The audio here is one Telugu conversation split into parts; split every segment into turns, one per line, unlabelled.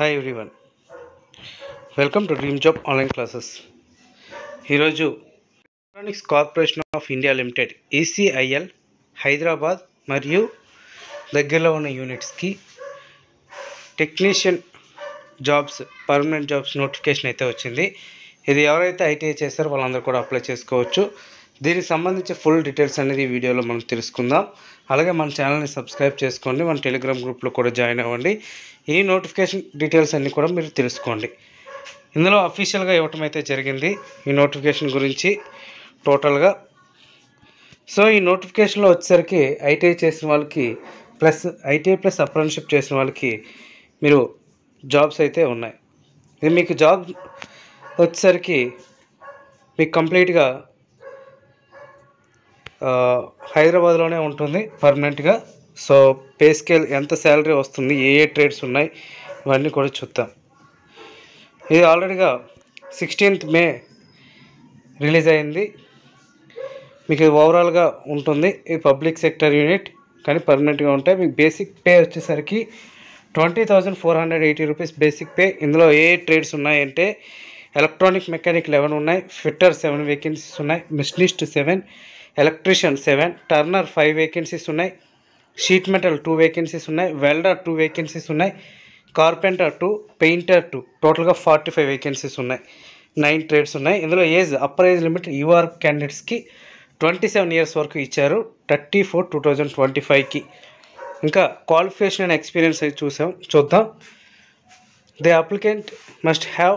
Hi everyone, welcome to dream job online classes. ఈరోజు electronics corporation of India limited ECIL Hyderabad మరియు దగ్గరలో ఉన్న యూనిట్స్కి technician jobs, permanent jobs notification అయితే వచ్చింది. ఇది ఎవరైతే ఐటీఐ చేస్తారో వాళ్ళందరూ కూడా అప్లై చేసుకోవచ్చు. దీనికి సంబంధించి ఫుల్ డీటెయిల్స్ అనేది ఈ వీడియోలో మనం తెలుసుకుందాం. అలాగే మన ఛానల్ని సబ్స్క్రైబ్ చేసుకోండి, మన టెలిగ్రామ్ గ్రూప్లో కూడా జాయిన్ అవ్వండి. ఈ నోటిఫికేషన్ డీటెయిల్స్ అన్నీ కూడా మీరు తెలుసుకోండి. ఇందులో అఫీషియల్గా ఇవ్వటం అయితే జరిగింది ఈ నోటిఫికేషన్ గురించి టోటల్గా. సో ఈ నోటిఫికేషన్లో వచ్చేసరికి ఐటీఐ చేసిన వాళ్ళకి ప్లస్ ఐటీఐ ప్లస్ అప్రెంటిస్‌షిప్ చేసిన వాళ్ళకి మీరు జాబ్స్ అయితే ఉన్నాయి. ఇది మీకు జాబ్ వచ్చేసరికి మీకు కంప్లీట్గా హైదరాబాద్లోనే ఉంటుంది పర్మనెంట్గా. సో పే స్కేల్ ఎంత శాలరీ వస్తుంది, ఏ ట్రేడ్స్ ఉన్నాయి, ఇవన్నీ కూడా చూద్దాం. ఇది ఆల్రెడీగా 16th మే రిలీజ్ అయింది. మీకు ఓవరాల్గా ఉంటుంది. ఇది పబ్లిక్ సెక్టర్ యూనిట్ కానీ పర్మనెంట్గా ఉంటాయి. మీకు బేసిక్ పే వచ్చేసరికి 20,480 రూపీస్ బేసిక్ పే. ఇందులో ఏ ట్రేడ్స్ ఉన్నాయంటే ఎలక్ట్రానిక్ మెకానిక్ 11 ఉన్నాయి, ఫిట్టర్ 7 వేకెన్సీస్ ఉన్నాయి, మిషనిస్ట్ 7, ఎలక్ట్రీషియన్ 7, టర్నర్ 5 వేకెన్సీస్ ఉన్నాయి, షీట్ మెటల్ 2 వేకెన్సీస్ ఉన్నాయి, వెల్డర్ 2 వేకెన్సీస్ ఉన్నాయి, కార్పెంటర్ 2, పెయింటర్ 2, టోటల్గా 45 వేకెన్సీస్ ఉన్నాయి. 9 ట్రేడ్స్ ఉన్నాయి. ఇందులో అప్పర్ ఏజ్ లిమిట్ యూఆర్ క్యాండిడేట్స్కి 27 ఇయర్స్ వరకు ఇచ్చారు, 30/4/2025కి. ఇంకా క్వాలిఫికేషన్ అండ్ ఎక్స్పీరియన్స్ అయితే చూద్దాం. The applicant must have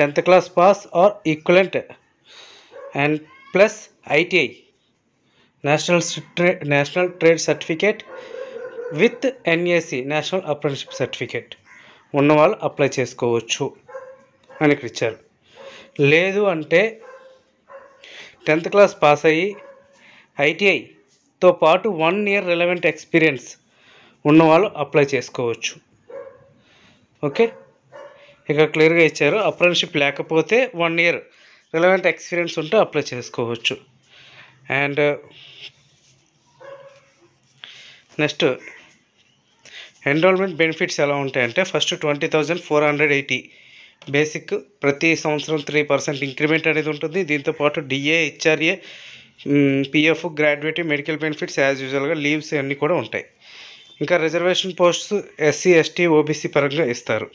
10th class pass or equivalent and plus ITI national trade certificate with NAC national apprenticeship certificate ఉన్నవాళ్ళు అప్లై చేసుకోవచ్చు అని ఇక్కడ ఇచ్చారు. లేదు అంటే 10th క్లాస్ పాస్ అయ్యి ఐటీఐతో పాటు 1 year రిలవెంట్ ఎక్స్పీరియన్స్ ఉన్నవాళ్ళు అప్లై చేసుకోవచ్చు. ఓకే, ఇక్కడ క్లియర్గా ఇచ్చారు. అప్రెంటిస్‌షిప్ లేకపోతే 1 year రిలవెంట్ ఎక్స్పీరియన్స్ ఉంటే అప్లై చేసుకోవచ్చు. అండ్ నెక్స్ట్ ఎన్రోల్మెంట్ బెనిఫిట్స్ ఎలా ఉంటాయంటే ఫస్ట్ 20,480 బేసిక్, ప్రతి సంవత్సరం 3% ఇంక్రిమెంట్ అనేది ఉంటుంది. దీంతోపాటు DA, HRA, PF, graduate, medical benefits as యూజువల్గా, లీవ్స్ అన్నీ కూడా ఉంటాయి. ఇంకా reservation posts SC, ST, OBC పరంగా ఇస్తారు.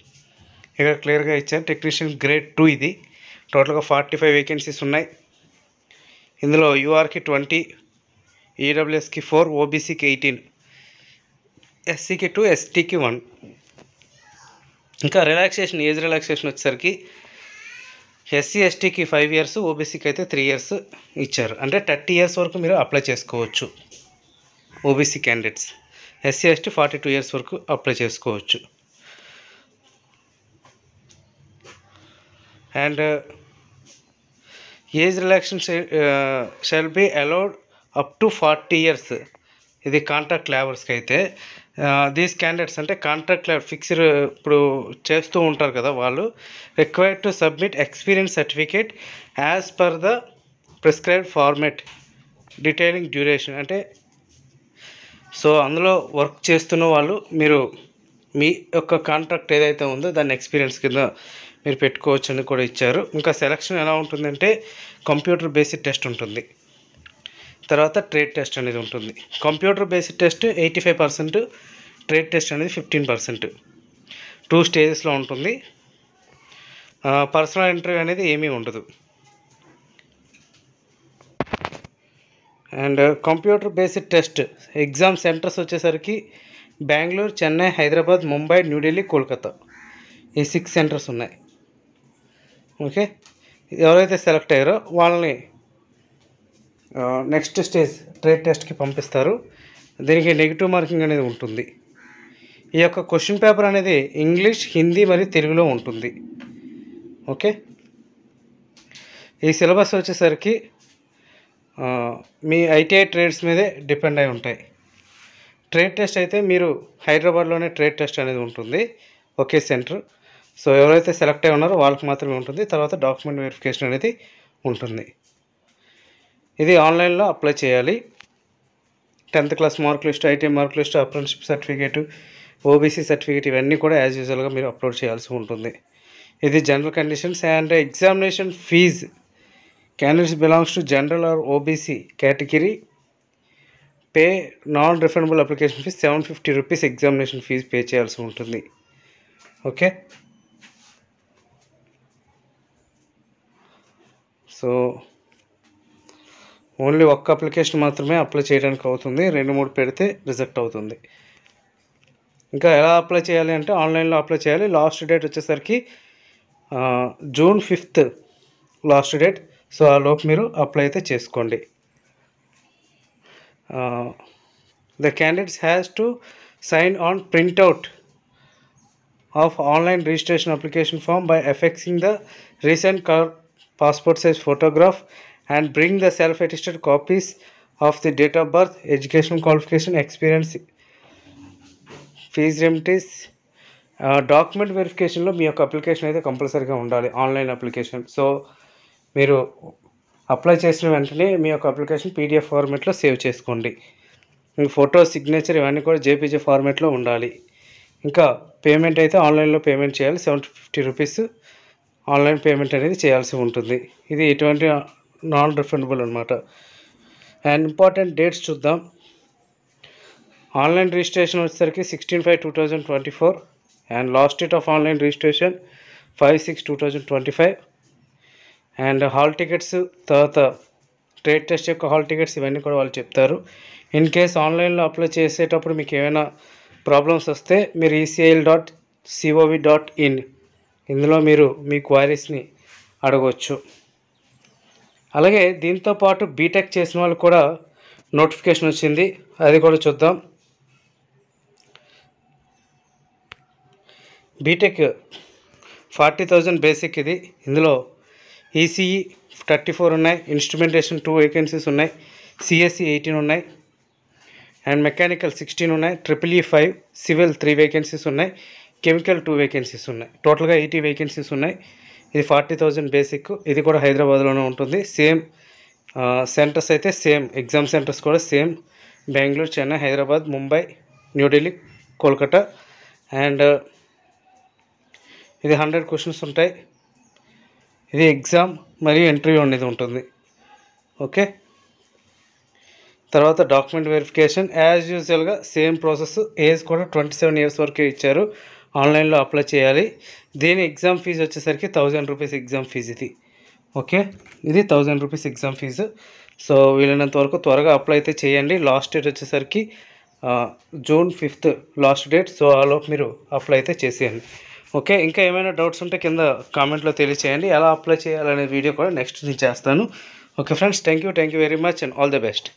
ఇక్కడ క్లియర్గా ఇచ్చారు. టెక్నీషియన్ గ్రేడ్ 2 ఇది. టోటల్గా 45 వేకెన్సీస్ ఉన్నాయి. ఇందులో యూఆర్కి 20, ఈడబ్ల్యూఎస్కి 4, ఓబీసీకి 18, ఎస్సీకి 2, ఎస్టీకి 1. ఇంకా ఏజ్ రిలాక్సేషన్ వచ్చేసరికి ఎస్సీ, ఎస్టీకి 5 years, ఓబీసీకి అయితే 3 years ఇచ్చారు. అంటే 30 years వరకు మీరు అప్లై చేసుకోవచ్చు OBC candidates. SC, ST 42 years వరకు అప్లై చేసుకోవచ్చు. And age relaxation shall be allowed up to 40 years. ఇది కాంట్రాక్ట్ లేబర్స్కి అయితే. దీస్ క్యాండిడేట్స్ అంటే కాంట్రాక్ట్ లేబర్ ఫిక్స్డ్ ఇప్పుడు చేస్తూ ఉంటారు కదా, వాళ్ళు required to submit experience certificate as per the prescribed format detailing duration. అంటే సో అందులో వర్క్ చేస్తున్న వాళ్ళు మీరు మీ యొక్క కాంట్రాక్ట్ ఏదైతే ఉందో దాన్ని ఎక్స్పీరియన్స్ కింద మీరు పెట్టుకోవచ్చు అని కూడా ఇచ్చారు. ఇంకా సెలక్షన్ ఎలా ఉంటుందంటే కంప్యూటర్ బేస్డ్ టెస్ట్ ఉంటుంది, తర్వాత ట్రేడ్ టెస్ట్ అనేది ఉంటుంది. Computer based test 85%, trade test అనేది 15%. 2 stagesలో ఉంటుంది. పర్సనల్ ఇంటర్వ్యూ అనేది ఏమీ ఉండదు. And computer based test exam centres వచ్చేసరికి బెంగళూరు, చెన్నై, హైదరాబాద్, ముంబై, న్యూఢిల్లీ, కోల్కతా, ఈ 6 centers ఉన్నాయి. ఓకే, ఎవరైతే సెలెక్ట్ అయ్యారో వాళ్ళని నెక్స్ట్ స్టేజ్ ట్రేడ్ టెస్ట్కి పంపిస్తారు. దీనికి నెగిటివ్ మార్కింగ్ అనేది ఉంటుంది. ఈ యొక్క క్వశ్చన్ పేపర్ అనేది ఇంగ్లీష్, హిందీ మరియు తెలుగులో ఉంటుంది. ఓకే, ఈ సిలబస్ వచ్చేసరికి మీ ఐటీఐ ట్రేడ్స్ మీదే డిపెండ్ అయి ఉంటాయి. ట్రేడ్ టెస్ట్ అయితే మీరు హైదరాబాద్లోనే ట్రేడ్ టెస్ట్ అనేది ఉంటుంది, ఒకే సెంటర్. సో ఎవరైతే సెలెక్ట్ అయి ఉన్నారో వాళ్ళకి మాత్రమే ఉంటుంది. తర్వాత డాక్యుమెంట్ వెరిఫికేషన్ అనేది ఉంటుంది. ఇది ఆన్లైన్లో అప్లై చేయాలి. 10th class mark list, ITI mark list, apprenticeship certificate, OBC certificate ఇవన్నీ కూడా యాజ్ యూజువల్గా మీరు అప్లోడ్ చేయాల్సి ఉంటుంది. ఇది general conditions. And examination fees candidates belongs to general or OBC category pay non refundable application fees 750 rupees examination fee pay చేయాల్సి ఉంటుంది. ఓకే, సో ఓన్లీ ఒక్క అప్లికేషన్ మాత్రమే అప్లై చేయడానికి అవుతుంది. 2-3 పెడితే రిజెక్ట్ అవుతుంది. ఇంకా ఎలా అప్లై చేయాలి అంటే ఆన్లైన్లో అప్లై చేయాలి. లాస్ట్ డేట్ వచ్చేసరికి June 5th last date. So ఆ లోపు మీరు అప్లై అయితే చేసుకోండి. The candidates has to sign on printout of online registration application form by affixing the recent passport size photograph and bring the self-attested copies of the date of birth, educational qualification, experience, fees remittances. Document వెరిఫికేషన్లో మీ యొక్క అప్లికేషన్ అయితే కంపల్సరీగా ఉండాలి, ఆన్లైన్ అప్లికేషన్. సో మీరు అప్లై చేసిన వెంటనే మీ యొక్క అప్లికేషన్ PDF ఫార్మేట్లో సేవ్ చేసుకోండి. మీ ఫోటో, సిగ్నేచర్ ఇవన్నీ కూడా JPG ఫార్మేట్లో ఉండాలి. ఇంకా పేమెంట్ అయితే ఆన్లైన్లో పేమెంట్ చేయాలి. 750 రూపీస్ ఆన్లైన్ పేమెంట్ అనేది చేయాల్సి ఉంటుంది. ఇది ఎటువంటి నాన్ రిఫండబుల్ అనమాట. అండ్ ఇంపార్టెంట్ డేట్స్ చూద్దాం. ఆన్లైన్ రిజిస్ట్రేషన్ వచ్చేసరికి 16/5/2024 and last date of online registration 5/6/2025. And hall tickets, తర్వాత ట్రేడ్ టెస్ట్ యొక్క హాల్ టికెట్స్ ఇవన్నీ కూడా వాళ్ళు చెప్తారు. ఇన్ కేస్ ఆన్లైన్లో అప్లై చేసేటప్పుడు మీకు ఏమైనా ప్రాబ్లమ్స్ వస్తే మీరు ecil.cov.in ఇందులో మీరు మీ క్వైరీస్ని అడగవచ్చు. అలాగే దీంతోపాటు బీటెక్ చేసిన వాళ్ళు కూడా నోటిఫికేషన్ వచ్చింది, అది కూడా చూద్దాం. బీటెక్ 40,000 బేసిక్ ఇది. ఇందులో ECE 34 ఉన్నాయి, ఇన్స్ట్రుమెంటేషన్ 2 వేకెన్సీస్ ఉన్నాయి, CSE 18 ఉన్నాయి, అండ్ మెకానికల్ 16 ఉన్నాయి, EEE 5, సివిల్ 3 వేకెన్సీస్ ఉన్నాయి, కెమికల్ 2 వేకెన్సీస్ ఉన్నాయి. టోటల్గా 80 వేకెన్సీస్ ఉన్నాయి. ఇది 40,000 బేసిక్. ఇది కూడా హైదరాబాద్లోనే ఉంటుంది. సేమ్ సెంటర్స్ అయితే సేమ్, ఎగ్జామ్ సెంటర్స్ కూడా సేమ్, బెంగళూరు, చెన్నై, హైదరాబాద్, ముంబై, న్యూఢిల్లీ, కోల్కతా. అండ్ ఇది 100 క్వశ్చన్స్ ఉంటాయి. ఇది ఎగ్జామ్ మరియు ఇంటర్వ్యూ అనేది ఉంటుంది. ఓకే, తర్వాత డాక్యుమెంట్ వెరిఫికేషన్ యాజ్ యూజువల్గా సేమ్ ప్రాసెస్. ఏజ్ కూడా 27 ఇయర్స్ వరకే ఇచ్చారు. ఆన్లైన్లో అప్లై చేయాలి. దీని ఎగ్జామ్ ఫీజు వచ్చేసరికి 1000 రూపీస్ ఎగ్జామ్ ఫీజు ఇది. ఓకే, ఇది 1000 రూపీస్ ఎగ్జామ్ ఫీజు. సో వీలైనంత వరకు త్వరగా అప్లై అయితే చేయండి. లాస్ట్ డేట్ వచ్చేసరికి June 5th last date. So ఆలోపు మీరు అప్లై అయితే చేసేయండి. ఓకే, ఇంకా ఏమైనా డౌట్స్ ఉంటే కింద కామెంట్లో తెలియచేయండి. ఎలా అప్లై చేయాలనే వీడియో కూడా నెక్స్ట్ నేను చేస్తాను. Okay friends, thank you very much and all the best.